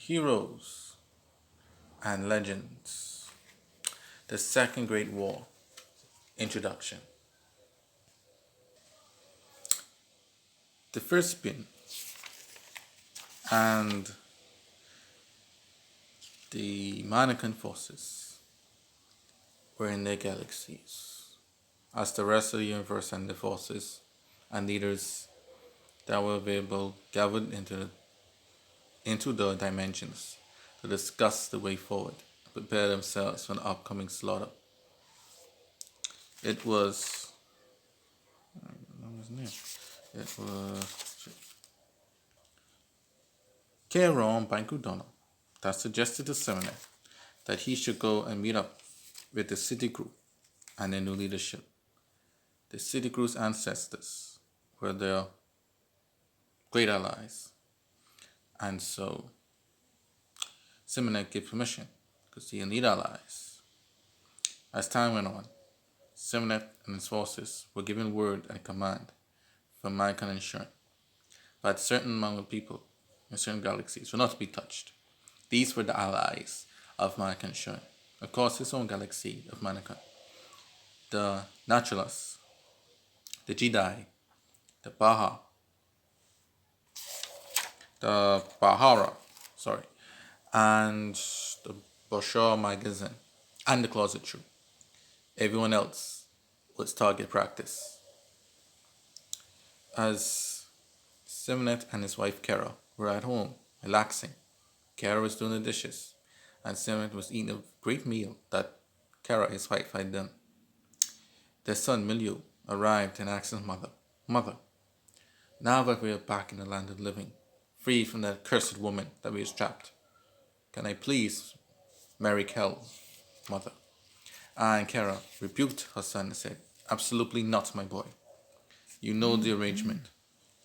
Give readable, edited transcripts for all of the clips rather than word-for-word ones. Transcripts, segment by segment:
Heroes and Legends. The Second Great War. Introduction. The first spin and the Mannequin forces were in their galaxies, as the rest of the universe and the forces and leaders that were available gathered into the dimensions to discuss the way forward and prepare themselves for the upcoming slaughter. It was, it was Kieran Bankudona that suggested to Seminary that he should go and meet up with the city group and their new leadership. The city group's ancestors were their great allies, and so Seminary gave permission because they need allies. As time went on, Seminary and his forces were given word and command from mankind ensuring that certain amount of people in certain galaxies were not to be touched. These were the allies of mankind ensuring. Of course, his own galaxy of mankind. The Naturalists, the Jedi, the Bahara, and the Bashar Magazine, and the Closet Troop. Everyone else was target practice. As Simnet and his wife Kara were at home, relaxing, Kara was doing the dishes, and Simnet was eating a great meal that Kara, his wife, had done. Their son Miliu arrived and asked his Mother, now that we are back in the land of the living, free from that cursed woman that we was trapped, can I please marry Kel, Mother? And Kara rebuked her son and said, absolutely not, my boy. You know the arrangement.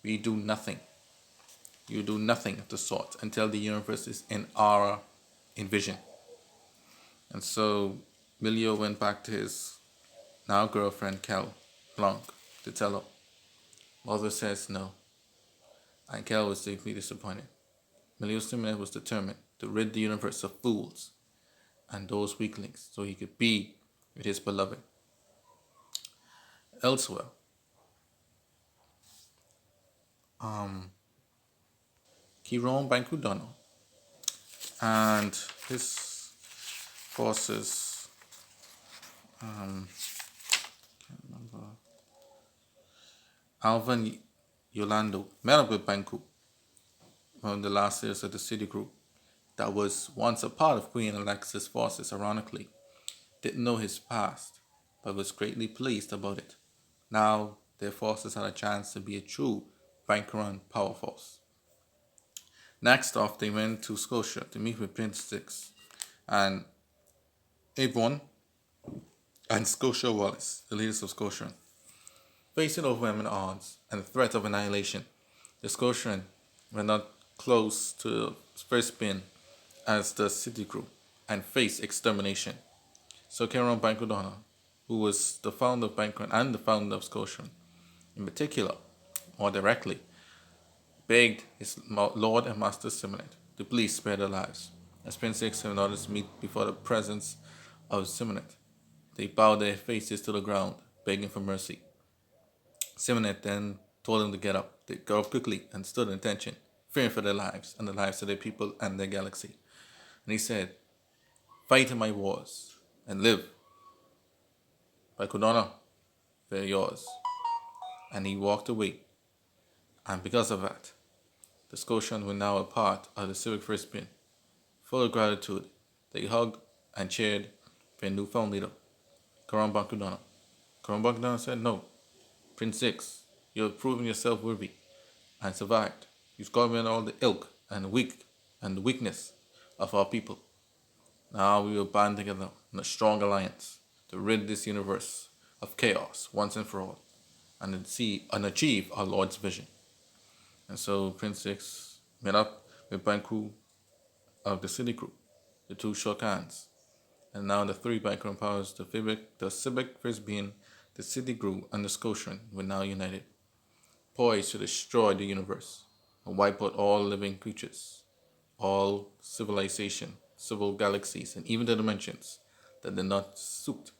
We do nothing. You do nothing of the sort until the universe is in our vision. And so Milio went back to his now girlfriend Kel Blanc to tell her. Mother says no. And Kel was deeply disappointed. Milio Simenet was determined to rid the universe of fools and those weaklings so he could be with his beloved. Elsewhere, Kiron Bankudano and his forces, can't remember, Alvin Yolando met up with Banku, one of the last years of the city group that was once a part of Queen Alexa's forces, ironically. Didn't know his past, but was greatly pleased about it. Now their forces had a chance to be a true bank-run power force. Next off, they went to Scotia to meet with Prince Six and Avon and Scotia Wallace, the leaders of Scotia. Facing overwhelming odds and the threat of annihilation, the Scotian were not close to the first spin as the city grew and faced extermination. So Cameron Bankudona, who was the founder of Bankron and the founder of Scotia, in particular, more directly, begged his Lord and Master Simonet to please spare their lives. As Prince Six and others meet before the presence of Simonet, they bowed their faces to the ground, begging for mercy. Simonet then told them to get up. They got up quickly and stood in attention, fearing for their lives and the lives of their people and their galaxy. And he said, fight in my wars and live. By Kodona, they're yours. And he walked away. And because of that, the Scotians were now a part of the Civic First Spin. Full of gratitude, they hugged and cheered their newfound leader, Karan Bankudana. Karan Bankudana said, no, Prince Six, you have proven yourself worthy and survived. You've gotten all the ilk and the weakness of our people. Now we will band together in a strong alliance to rid this universe of chaos once and for all and achieve our Lord's vision. And so Prince Six met up with Banku of the city group. The two shook hands. And now the three background powers, the civic first being, the city group, and the Scotian were now united, poised to destroy the universe and wipe out all living creatures all civilization, civil galaxies, and even the dimensions that did not suit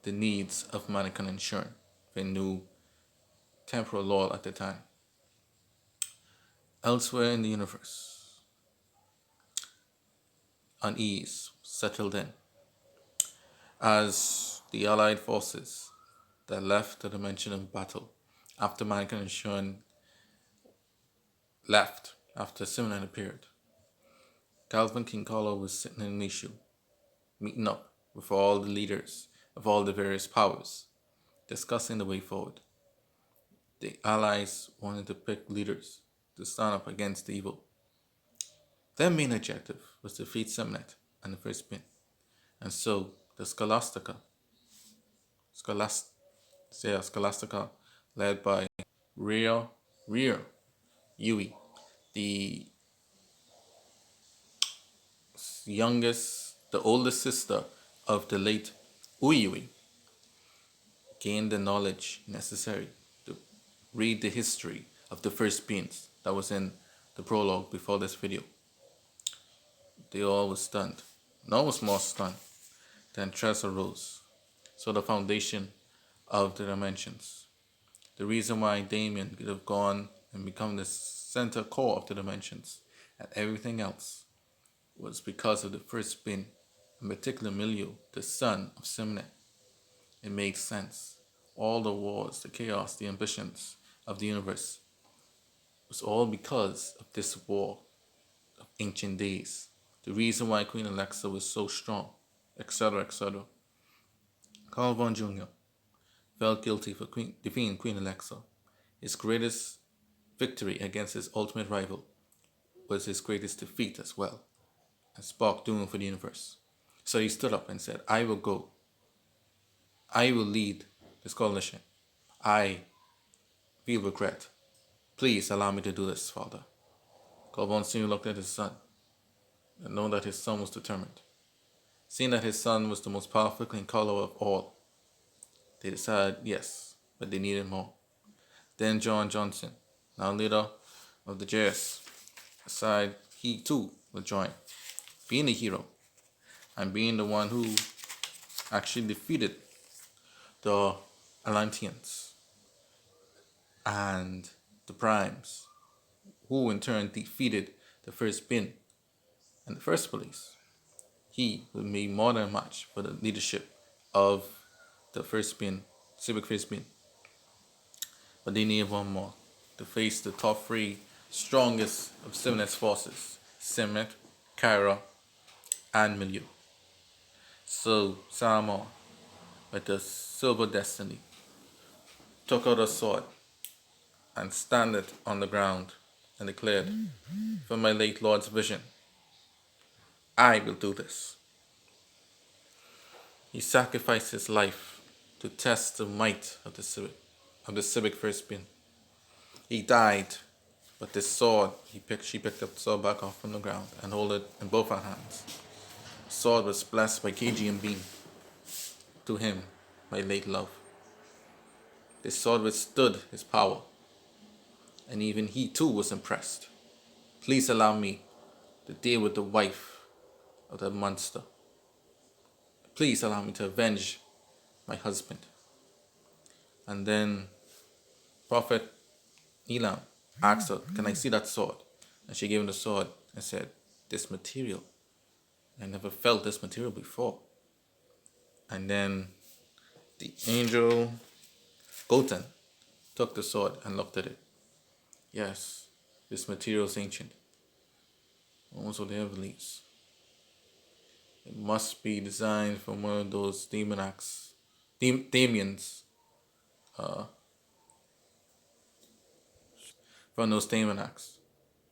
the needs of mankind ensuring for a new temporal law at the time. Elsewhere in the universe, unease settled in as the Allied forces that left the dimension in battle after mankind ensuring left after Simon appeared. Calvin King Carlo was sitting in Nishu, meeting up with all the leaders of all the various powers, discussing the way forward. The Allies wanted to pick leaders to stand up against the evil. Their main objective was to defeat Simnet and the First Spin, and so the Scholast, Scholastica, led by Rear Yui, the the oldest sister of the late Uyui, gained the knowledge necessary to read the history of the first beings that was in the prologue before this video. They all were stunned. None was more stunned than Tressa Rose. So the foundation of the dimensions. The reason why Damien could have gone and become the center core of the dimensions and everything else was because of the first bin, in particular Milieu, the son of Simne. It made sense. All the wars, the chaos, the ambitions of the universe was all because of this war of ancient days. The reason why Queen Alexa was so strong, etc., etc. Carl von Jr. felt guilty for defeating Queen Alexa. His greatest victory against his ultimate rival was his greatest defeat as well, and sparked doom for the universe. So he stood up and said, I will go. I will lead this coalition. I feel regret. Please allow me to do this, Father. Carl von Sr. looked at his son and knowing that his son was determined. Seeing that his son was the most powerful King Carlo of all, they decided yes, but they needed more. Then John Johnson, now leader of the JS, decided he too would join, being a hero and being the one who actually defeated the Atlanteans and the Primes, who in turn defeated the first bin in the first place. He would be more than a match for the leadership of the first bin, Civic First Bin. But they needed one more to face the top three strongest of Simnet's forces, Simnet, Kyra, and Milieu. So Saramon, with the silver destiny, took out a sword and stand it on the ground and declared, from my late lord's vision, I will do this. He sacrificed his life to test the might of the civic first bin. He died, but this sword, she picked up the sword back off from the ground and held it in both her hands. The sword was blessed by KG Bean to him, my late love. This sword withstood his power, and even he too was impressed. Please allow me to deal with the wife of that monster. Please allow me to avenge my husband. And then Prophet Elam asked her, can I see that sword? And she gave him the sword and said, this material, I never felt this material before. And then the angel Goten took the sword and looked at it. Yes, this material is ancient. Also the heavens. It must be designed from one of those Damians. From those Damanax.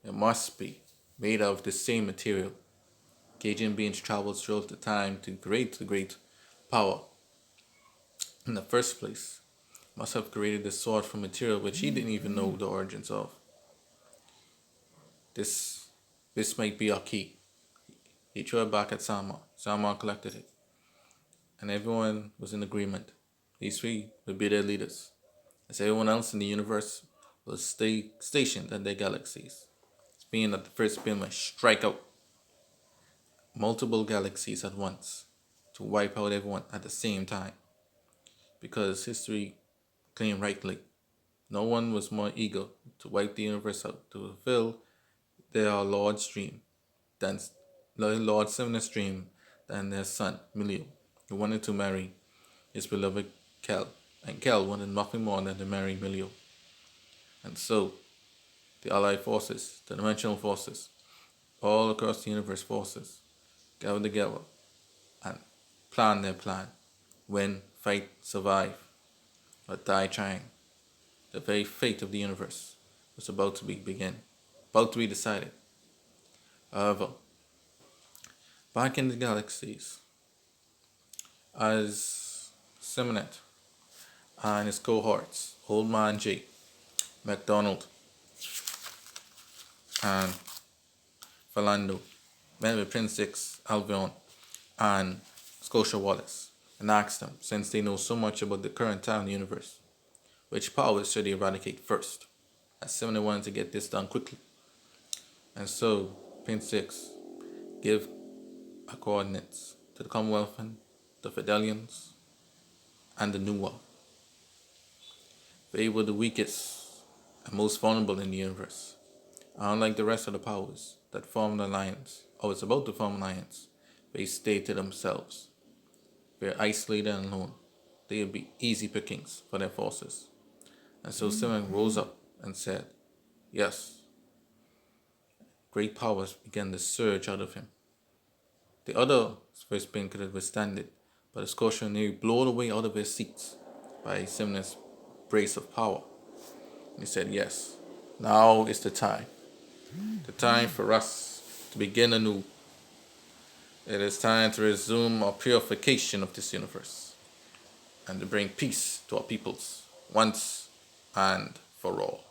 It must be made of the same material. Cajun beings traveled throughout the time to create the great power. In the first place, must have created this sword from material which he didn't even know the origins of. This might be our key. He threw it back at Salmon. Salmon collected it. And everyone was in agreement. These three would be their leaders, as everyone else in the universe was stay stationed at their galaxies. Spain that the first Spain might strike out multiple galaxies at once to wipe out everyone at the same time. Because history claimed rightly, no one was more eager to wipe the universe out to fulfill their Lord's dream than Lord Seven's dream than their son Milio, who wanted to marry his beloved Kel, and Kel wanted nothing more than to marry Milio. And so the Allied forces, the dimensional forces, all across the universe forces, gathered together and planned their plan. Win, fight, survive, or die trying. The very fate of the universe was about to be decided. However, back in the galaxies, as Simonet and his cohorts, Old Man J, MacDonald, and Philando, met with Prince Six, Albion, and Scotia Wallace, and asked them, since they know so much about the current time in the universe, which powers should they eradicate first? As Simonet wanted to get this done quickly. And so, Prince Six gave coordinates to the Commonwealthian, the Fidelians, and the New World. They were the weakest and most vulnerable in the universe. Unlike the rest of the powers that formed an alliance, or was about to form an alliance, they stayed to themselves. They were isolated and alone. They would be easy pickings for their forces. And so Simon rose up and said, yes, great powers began to surge out of him. The other first Spain could have withstood it, but the Scotians nearly blown away out of their seats by Simon's brace of power. And he said, yes, now is the time. The time for us to begin anew. It is time to resume our purification of this universe and to bring peace to our peoples once and for all.